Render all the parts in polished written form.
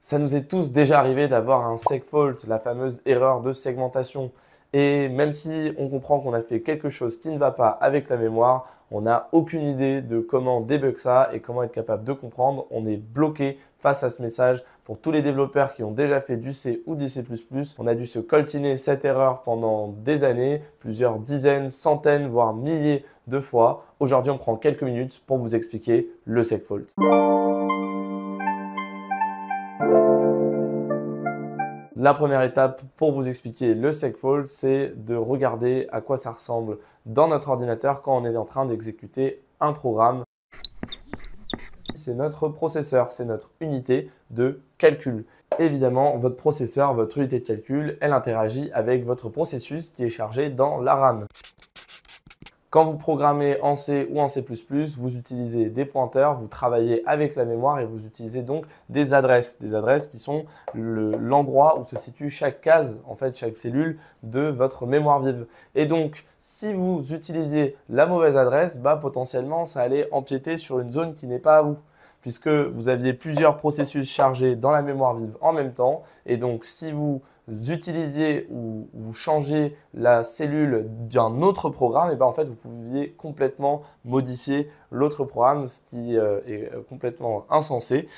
Ça nous est tous déjà arrivé d'avoir un segfault, la fameuse erreur de segmentation. Et même si on comprend qu'on a fait quelque chose qui ne va pas avec la mémoire, on n'a aucune idée de comment débug ça et comment être capable de comprendre. On est bloqué face à ce message. Pour tous les développeurs qui ont déjà fait du C ou du C++, on a dû se coltiner cette erreur pendant des années, plusieurs dizaines, centaines, voire milliers de fois. Aujourd'hui, on prend quelques minutes pour vous expliquer le segfault. La première étape pour vous expliquer le segfault, c'est de regarder à quoi ça ressemble dans notre ordinateur quand on est en train d'exécuter un programme. C'est notre processeur, c'est notre unité de calcul. Évidemment, votre processeur, votre unité de calcul, elle interagit avec votre processus qui est chargé dans la RAM. Quand vous programmez en C ou en C++, vous utilisez des pointeurs, vous travaillez avec la mémoire et vous utilisez donc des adresses qui sont l'endroit où se situe chaque case, en fait chaque cellule de votre mémoire vive. Et donc, si vous utilisez la mauvaise adresse, potentiellement, ça allait empiéter sur une zone qui n'est pas à vous, puisque vous aviez plusieurs processus chargés dans la mémoire vive en même temps. Et donc, si vous utilisiez ou vous changez la cellule d'un autre programme, en fait, vous pouviez complètement modifier l'autre programme, ce qui est complètement insensé.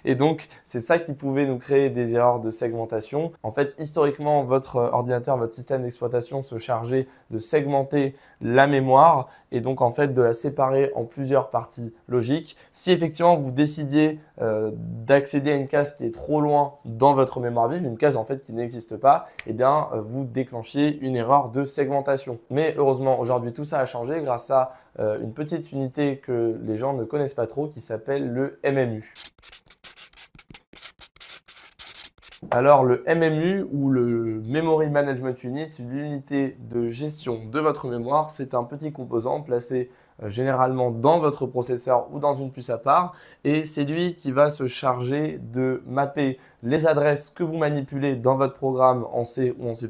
Et donc, c'est ça qui pouvait nous créer des erreurs de segmentation. En fait, historiquement, votre ordinateur, votre système d'exploitation se chargeait de segmenter la mémoire et donc en fait de la séparer en plusieurs parties logiques. Si effectivement vous décidiez d'accéder à une case qui est trop loin dans votre mémoire vive, une case en fait qui n'existe pas, vous déclenchiez une erreur de segmentation. Mais heureusement, aujourd'hui, tout ça a changé grâce à une petite unité que les gens ne connaissent pas trop qui s'appelle le MMU. Alors, le MMU ou le Memory Management Unit, c'est l'unité de gestion de votre mémoire. C'est un petit composant placé généralement dans votre processeur ou dans une puce à part. Et c'est lui qui va se charger de mapper les adresses que vous manipulez dans votre programme en C ou en C++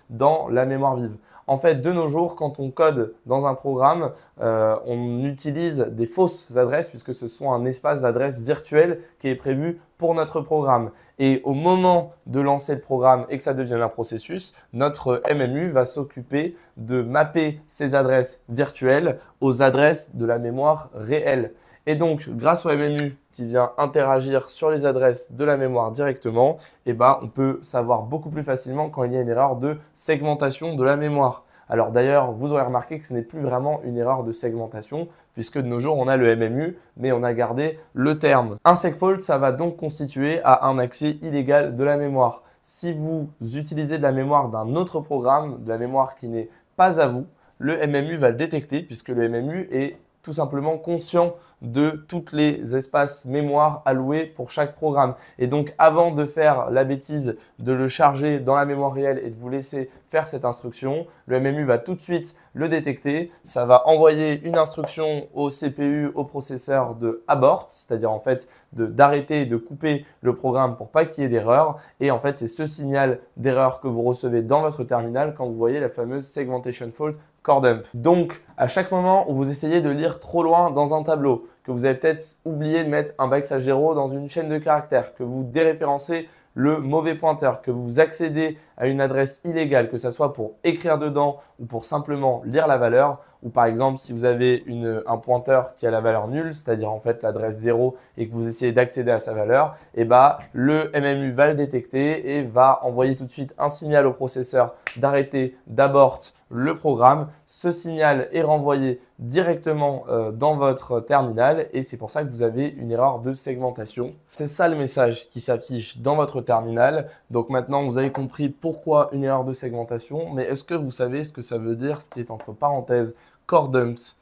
dans la mémoire vive. En fait, de nos jours, quand on code dans un programme, on utilise des fausses adresses puisque ce sont un espace d'adresse virtuel qui est prévu pour notre programme. Et au moment de lancer le programme et que ça devienne un processus, notre MMU va s'occuper de mapper ces adresses virtuelles aux adresses de la mémoire réelle. Et donc, grâce au MMU qui vient interagir sur les adresses de la mémoire directement, on peut savoir beaucoup plus facilement quand il y a une erreur de segmentation de la mémoire. Alors d'ailleurs, vous aurez remarqué que ce n'est plus vraiment une erreur de segmentation puisque de nos jours, on a le MMU, mais on a gardé le terme. Un segfault, ça va donc constituer à un accès illégal de la mémoire. Si vous utilisez de la mémoire d'un autre programme, de la mémoire qui n'est pas à vous, le MMU va le détecter puisque le MMU est tout simplement conscient de tous les espaces mémoire alloués pour chaque programme. Et donc, avant de faire la bêtise de le charger dans la mémoire réelle et de vous laisser faire cette instruction, le MMU va tout de suite le détecter. Ça va envoyer une instruction au CPU, au processeur de abort, c'est-à-dire en fait d'arrêter et de couper le programme pour pas qu'il y ait d'erreur. Et en fait, c'est ce signal d'erreur que vous recevez dans votre terminal quand vous voyez la fameuse segmentation fault core dump. Donc, à chaque moment où vous essayez de lire trop loin dans un tableau, que vous avez peut-être oublié de mettre un backslash 0 dans une chaîne de caractères, que vous déréférencez le mauvais pointeur, que vous accédez à une adresse illégale, que ce soit pour écrire dedans ou pour simplement lire la valeur, ou par exemple si vous avez un pointeur qui a la valeur nulle, c'est-à-dire en fait l'adresse 0 et que vous essayez d'accéder à sa valeur, le MMU va le détecter et va envoyer tout de suite un signal au processeur d'arrêter, d'abort le programme. Ce signal est renvoyé directement dans votre terminal et c'est pour ça que vous avez une erreur de segmentation. C'est ça le message qui s'affiche dans votre terminal. Donc maintenant, vous avez compris pourquoi une erreur de segmentation, mais est-ce que vous savez ce que ça veut dire, ce qui est entre parenthèses core dumps?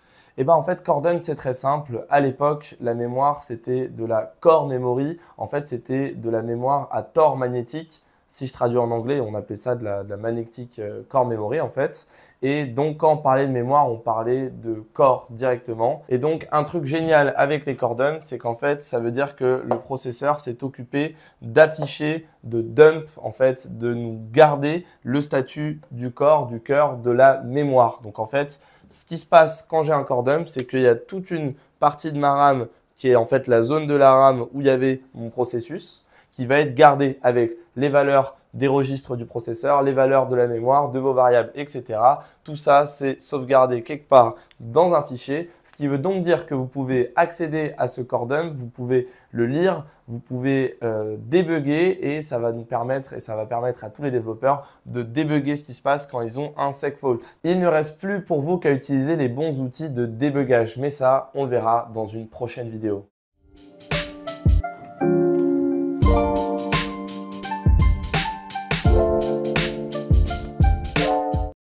En fait, core dump, c'est très simple. À l'époque, la mémoire, c'était de la core memory. En fait, c'était de la mémoire à tort magnétique. Si je traduis en anglais, on appelait ça de la magnetic core memory en fait. Et donc, quand on parlait de mémoire, on parlait de core directement. Et donc, un truc génial avec les core dumps, c'est qu'en fait, ça veut dire que le processeur s'est occupé d'afficher, de dump, en fait, de nous garder le statut du corps, du cœur, de la mémoire. Donc, en fait, ce qui se passe quand j'ai un core dump, c'est qu'il y a toute une partie de ma RAM qui est en fait la zone de la RAM où il y avait mon processus, qui va être gardé avec les valeurs des registres du processeur, les valeurs de la mémoire, de vos variables, etc. Tout ça, c'est sauvegardé quelque part dans un fichier, ce qui veut donc dire que vous pouvez accéder à ce core dump, vous pouvez le lire, vous pouvez débugger et ça va nous permettre et ça va permettre à tous les développeurs de débugger ce qui se passe quand ils ont un segfault. Il ne reste plus pour vous qu'à utiliser les bons outils de débugage, mais ça, on le verra dans une prochaine vidéo.